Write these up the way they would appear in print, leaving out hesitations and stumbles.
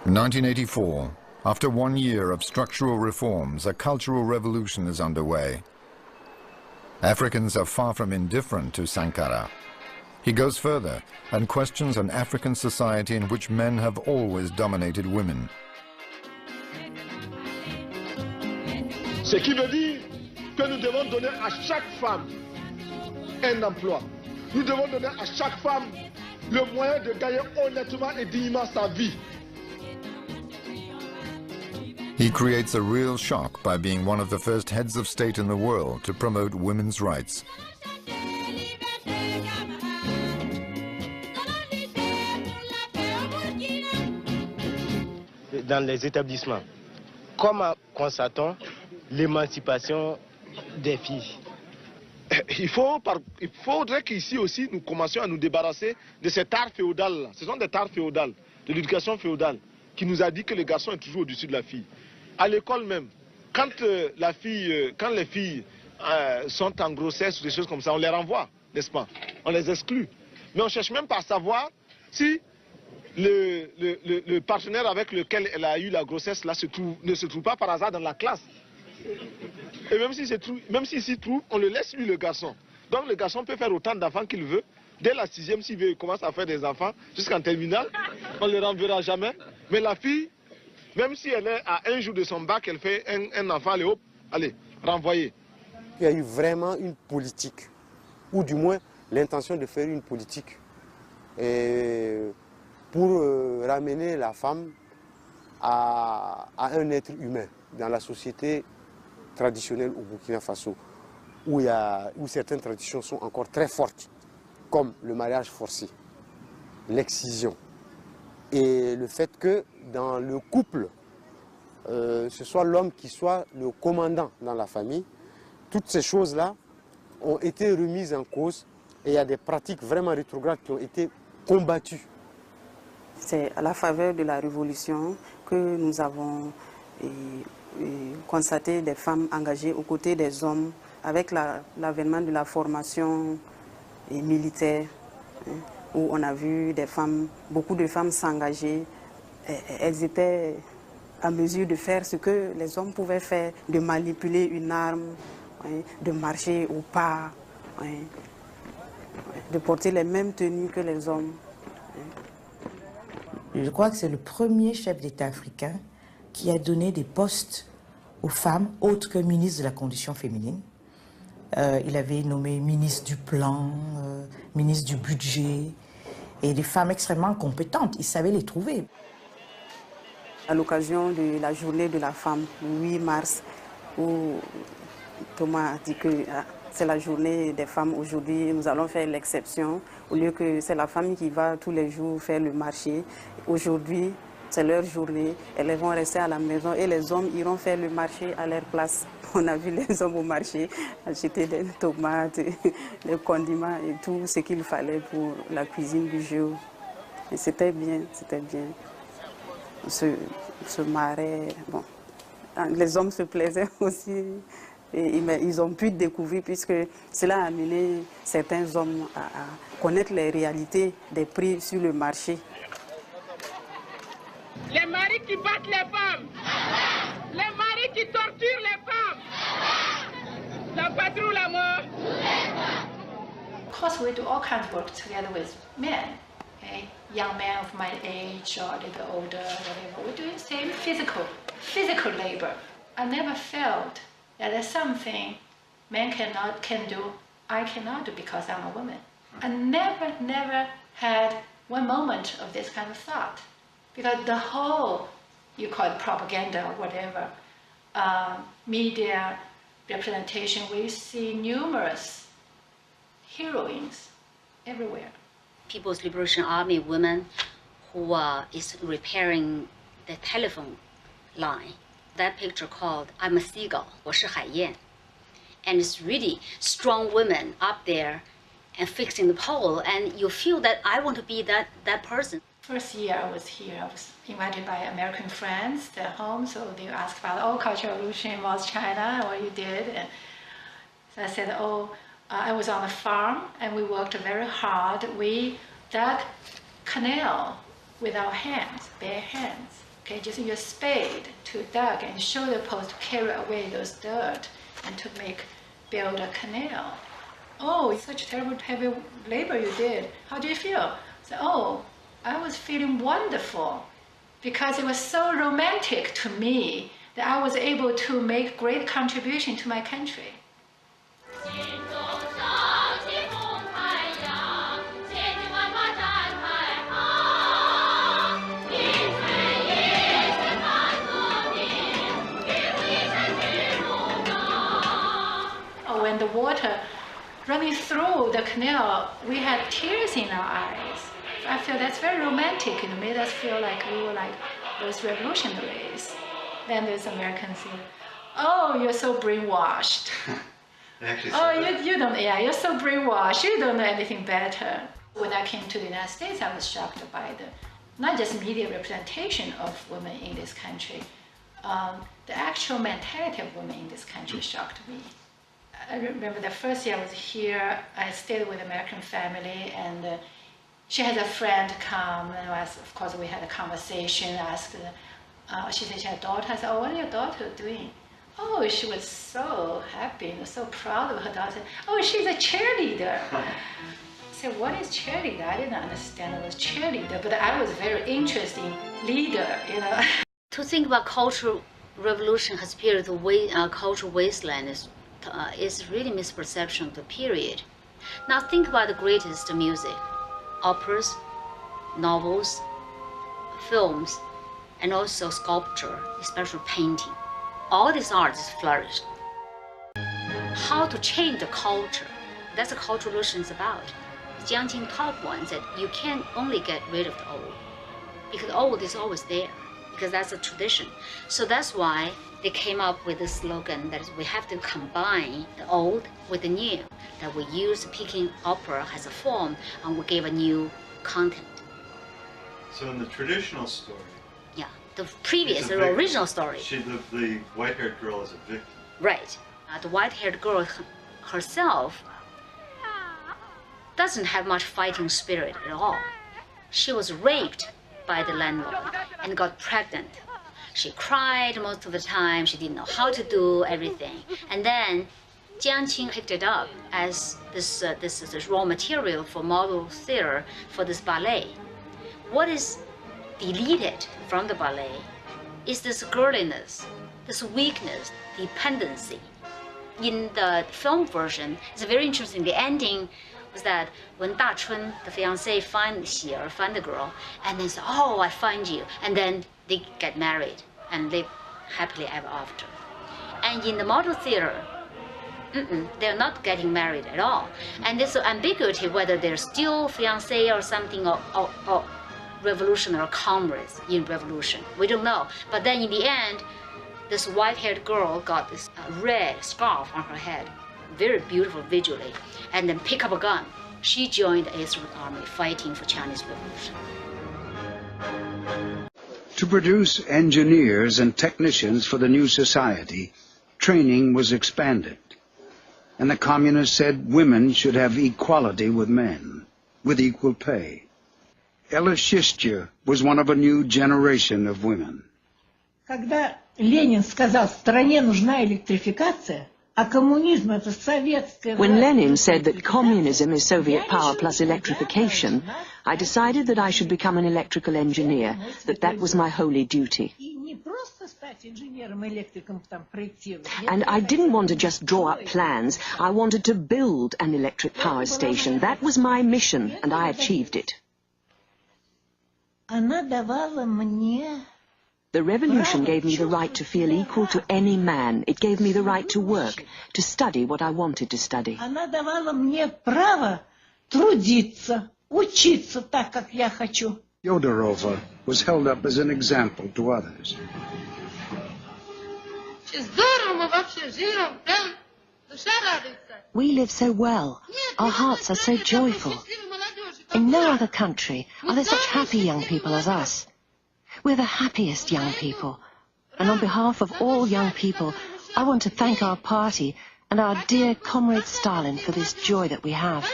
In 1984, after 1 year of structural reforms, a cultural revolution is underway. Africans are far from indifferent to Sankara. He goes further and questions an African society in which men have always dominated women. Ce qui veut dire que nous devons donner à chaque femme un emploi. Nous devons donner à chaque femme le moyen de gagner honnêtement et dignement sa vie. He creates a real shock by being one of the first heads of state in the world to promote women's rights. Dans les établissements, comment constatons l'émancipation des filles? Il faudrait qu'ici aussi nous commencions à nous débarrasser de cet art féodal. Ce sont des arts féodales, de l'éducation féodale, qui nous a dit que le garçon est toujours au-dessus de la fille. À l'école même, quand les filles sont en grossesse ou des choses comme ça, on les renvoie, n'est-ce pas? On les exclut. Mais on ne cherche même pas à savoir si le partenaire avec lequel elle a eu la grossesse là ne se trouve pas par hasard dans la classe. Et même s'il s'y trouve, on le laisse lui, le garçon. Donc le garçon peut faire autant d'enfants qu'il veut. Dès la 6e, s'il veut, il commence à faire des enfants jusqu'en terminale. On ne le renverra jamais. Mais la fille, même si elle est à 1 jour de son bac, elle fait un enfant, allez hop, allez, renvoyer. Il y a eu vraiment une politique, ou du moins l'intention de faire une politique pour ramener la femme à un être humain dans la société traditionnelle au Burkina Faso, où certaines traditions sont encore très fortes, comme le mariage forcé, l'excision, et le fait que dans le couple, ce soit l'homme qui soit le commandant dans la famille. Toutes ces choses-là ont été remises en cause et il y a des pratiques vraiment rétrogrades qui ont été combattues. C'est à la faveur de la révolution que nous avons constaté des femmes engagées aux côtés des hommes avec l'avènement de la formation militaire, où on a vu beaucoup de femmes s'engager. Elles étaient en mesure de faire ce que les hommes pouvaient faire, de manipuler une arme, de marcher au pas, de porter les mêmes tenues que les hommes. Je crois que c'est le premier chef d'État africain qui a donné des postes aux femmes autres que ministre de la condition féminine. Il avait nommé ministre du plan, ministre du budget, et des femmes extrêmement compétentes, il savait les trouver. À l'occasion de la journée de la femme, le 8 mars, où Thomas a dit que c'est la journée des femmes aujourd'hui, nous allons faire l'exception. Au lieu que c'est la femme qui va tous les jours faire le marché, aujourd'hui c'est leur journée, elles vont rester à la maison et les hommes iront faire le marché à leur place. On a vu les hommes au marché acheter des tomates, des condiments et tout ce qu'il fallait pour la cuisine du jour. Et c'était bien, c'était bien. Se marrer, bon. Les hommes se plaisaient aussi. Mais ils ont pu découvrir, puisque cela a amené certains hommes à connaître les réalités des prix sur le marché. Les maris qui battent les femmes, les maris qui torturent les femmes, la patrie ou la mort. Of course, we do all kinds of work together with men, okay? Young men of my age or a little bit older, whatever. We do the same physical labor. I never felt that there's something men can do, I cannot do because I'm a woman. I never had one moment of this kind of thought. Because the whole, you call it propaganda or whatever, media representation, we see numerous heroines everywhere. People's Liberation Army women who is repairing the telephone line. That picture called I'm a Seagull, 我是海燕. And it's really strong women up there and fixing the pole, and you feel that I want to be that person. First year I was here, I was invited by American friends at home, so they asked about, Cultural Revolution was China, what you did. And so I said, I was on a farm and we worked very hard. We dug canal with our hands, bare hands. Okay, just use spade to dig and shoulder post to carry away those dirt and to build a canal. Oh, such terrible heavy labor you did. How do you feel? So, oh, I was feeling wonderful because it was so romantic to me that I was able to make great contribution to my country. When the water running through the canal, we had tears in our eyes. I feel that's very romantic. It made us feel like we were like those revolutionaries. Then there's Americans say, "Oh, you're so brainwashed." Oh, you don't. Yeah, you're so brainwashed. You don't know anything better. When I came to the United States, I was shocked by the not just media representation of women in this country, the actual mentality of women in this country shocked me. I remember the first year I was here, I stayed with an American family, and she had a friend come, and of course we had a conversation, asked, she said she had a daughter. I said, "Oh, what is your daughter doing?" Oh, she was so happy and so proud of her daughter. "Oh, she's a cheerleader." I said, "What is cheerleader?" I didn't understand it was cheerleader, but I was very interested in leader, you know. To think about cultural revolution has appeared the cultural wasteland is really misperception of the period. Now think about the greatest music, operas, novels, films, and also sculpture, especially painting. All these arts flourished. How to change the culture, that's what cultural revolution is about. Jiang Qing top one said you can't only get rid of the old, because the old is always there, because that's a tradition. So that's why they came up with the slogan that is, we have to combine the old with the new, that we use Peking opera as a form and we gave a new content. So in the traditional story, yeah, the previous, the original story, the white-haired girl is a victim. Right. The white-haired girl herself doesn't have much fighting spirit at all. She was raped by the landlord and got pregnant. She cried most of the time. She didn't know how to do everything. And then Jiang Qing picked it up as this raw material for model theater for this ballet. What is deleted from the ballet is this girliness, this weakness, dependency. In the film version, it's very interesting. The ending was that when Da Chun, the fiancé, find the girl, and then say, "Oh, I find you," and then they get married and live happily ever after. And in the model theater, they're not getting married at all. And there's an ambiguity whether they're still fiancé or something, or revolutionary comrades in revolution. We don't know. But then in the end, this white-haired girl got this red scarf on her head, very beautiful visually, and then pick up a gun. She joined the Eighth Army fighting for Chinese Revolution. To produce engineers and technicians for the new society, training was expanded. And the communists said women should have equality with men, with equal pay. Ella Shistya was one of a new generation of women. Когда Ленин сказал, стране нужна электрификация, а коммунизм это советская... When Lenin said that communism is Soviet power plus electrification, I decided that I should become an electrical engineer, that was my holy duty. And I didn't want to just draw up plans, I wanted to build an electric power station. That was my mission, and I achieved it. Она давала мне... The revolution gave me the right to feel equal to any man. It gave me the right to work, to study what I wanted to study. Она давала мне право трудиться, учиться так, как я хочу. Yodorova was held up as an example to others. We live so well. Our hearts are so joyful. In no other country are there such happy young people as us. We're the happiest young people. And on behalf of all young people, I want to thank our party and our dear comrade Stalin for this joy that we have.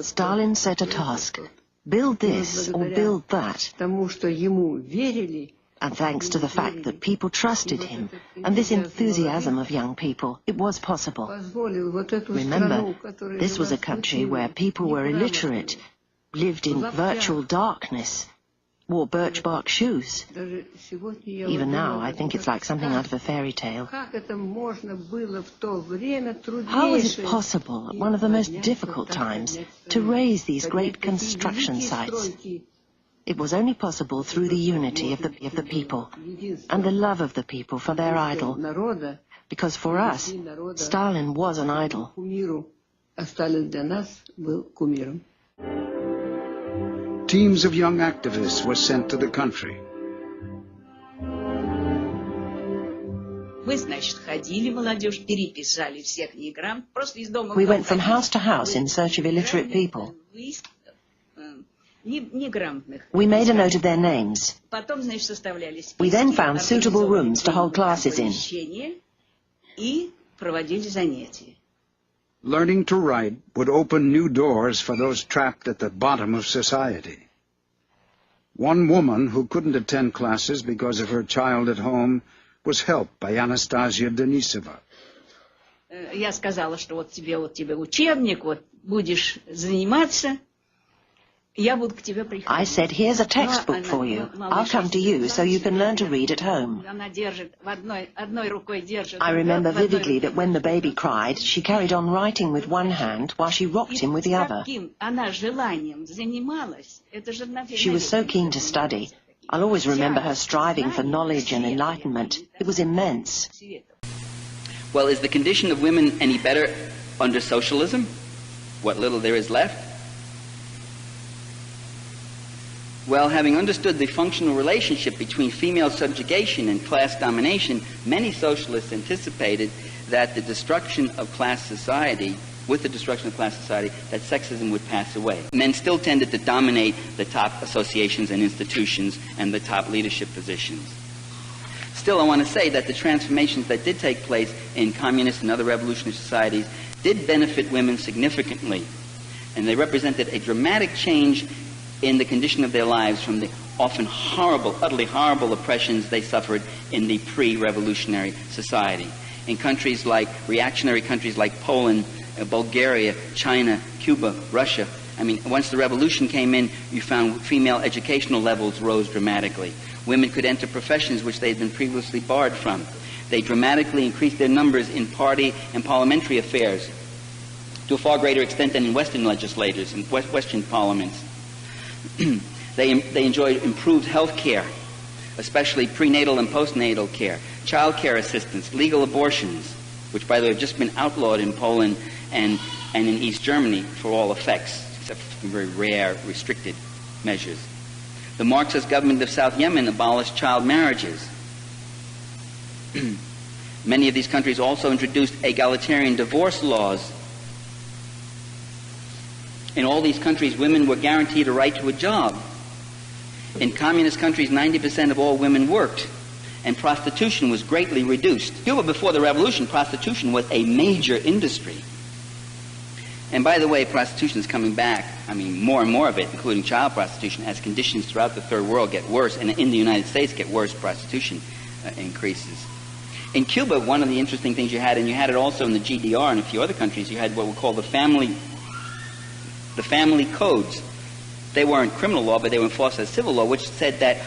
Stalin set a task. Build this or build that. And thanks to the fact that people trusted him and this enthusiasm of young people, it was possible. Remember, this was a country where people were illiterate, lived in virtual darkness, wore birch bark shoes. Even now, I think it's like something out of a fairy tale. How was it possible, at one of the most difficult times, to raise these great construction sites? It was only possible through the unity of the people and the love of the people for their idol. Because for us, Stalin was an idol. Teams of young activists were sent to the country. We went from house to house in search of illiterate people. We made a note of their names. We then found suitable rooms to hold classes in. Learning to write would open new doors for those trapped at the bottom of society. One woman who couldn't attend classes because of her child at home was helped by Anastasia Denisova. Я сказала, что вот тебе учебник, вот будешь заниматься. I said, here's a textbook for you. I'll come to you so you can learn to read at home. I remember vividly that when the baby cried, she carried on writing with one hand while she rocked him with the other. She was so keen to study. I'll always remember her striving for knowledge and enlightenment. It was immense. Well, is the condition of women any better under socialism? What little there is left? Well, having understood the functional relationship between female subjugation and class domination, many socialists anticipated that with the destruction of class society, that sexism would pass away. Men still tended to dominate the top associations and institutions and the top leadership positions. Still, I want to say that the transformations that did take place in communist and other revolutionary societies did benefit women significantly, and they represented a dramatic change in the condition of their lives from the often horrible, utterly horrible oppressions they suffered in the pre-revolutionary society. In countries like, reactionary countries like Poland, Bulgaria, China, Cuba, Russia, I mean, once the revolution came in, you found female educational levels rose dramatically. Women could enter professions which they had been previously barred from. They dramatically increased their numbers in party and parliamentary affairs to a far greater extent than in Western legislators and Western parliaments. They enjoyed improved health care, especially prenatal and postnatal care, child care assistance, legal abortions, which, by the way, have just been outlawed in Poland and in East Germany for all effects, except for some very rare, restricted measures. The Marxist government of South Yemen abolished child marriages. Many of these countries also introduced egalitarian divorce laws. In all these countries, women were guaranteed a right to a job. In communist countries, 90% of all women worked, and prostitution was greatly reduced. Cuba, before the revolution, prostitution was a major industry. And by the way, prostitution is coming back. I mean, more and more of it, including child prostitution, as conditions throughout the third world get worse, and in the United States get worse, prostitution increases. In Cuba, one of the interesting things you had, and you had it also in the GDR and a few other countries, you had what we call the family codes. They weren't criminal law, but they were enforced as civil law, which said that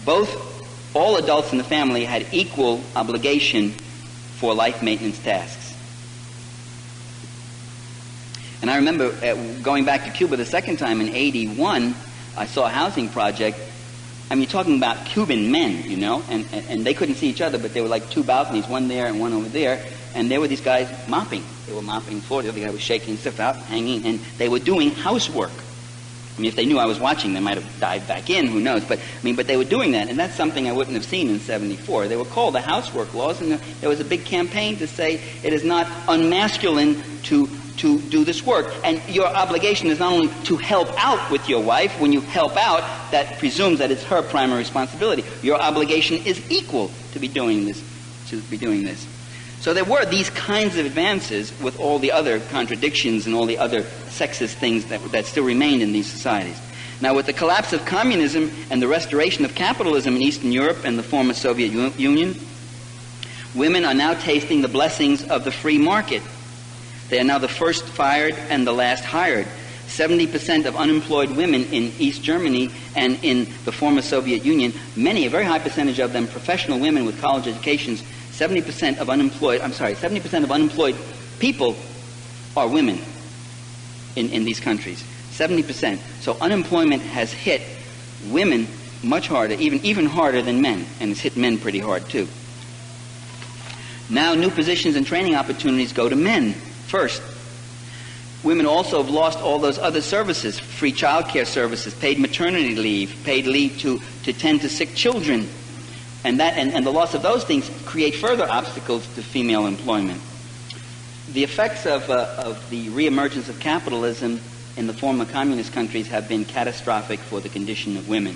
all adults in the family had equal obligation for life maintenance tasks. And I remember going back to Cuba the second time in '81, I saw a housing project. I mean, you're talking about Cuban men, you know, and they couldn't see each other, but they were like two balconies, one there and one over there, and there were these guys mopping. They were mopping the floor. The other guy was shaking stuff out, hanging, and they were doing housework. I mean, if they knew I was watching, they might have dived back in, who knows, but they were doing that, and that's something I wouldn't have seen in '74. They were called the housework laws, and there was a big campaign to say it is not unmasculine to do this work, and your obligation is not only to help out with your wife. When you help out, that presumes that it's her primary responsibility. Your obligation is equal to be doing this. So there were these kinds of advances with all the other contradictions and all the other sexist things that still remained in these societies. Now, with the collapse of communism and the restoration of capitalism in Eastern Europe and the former Soviet Union, women are now tasting the blessings of the free market. They are now the first fired and the last hired. 70% of unemployed women in East Germany and in the former Soviet Union, a very high percentage of them professional women with college educations, 70% of unemployed people are women in these countries. 70%. So unemployment has hit women much harder, even harder than men, and it's hit men pretty hard too. Now new positions and training opportunities go to men first. Women also have lost all those other services, free child care services, paid maternity leave, paid leave to tend to sick children. And the loss of those things create further obstacles to female employment. The effects of the reemergence of capitalism in the former communist countries have been catastrophic for the condition of women.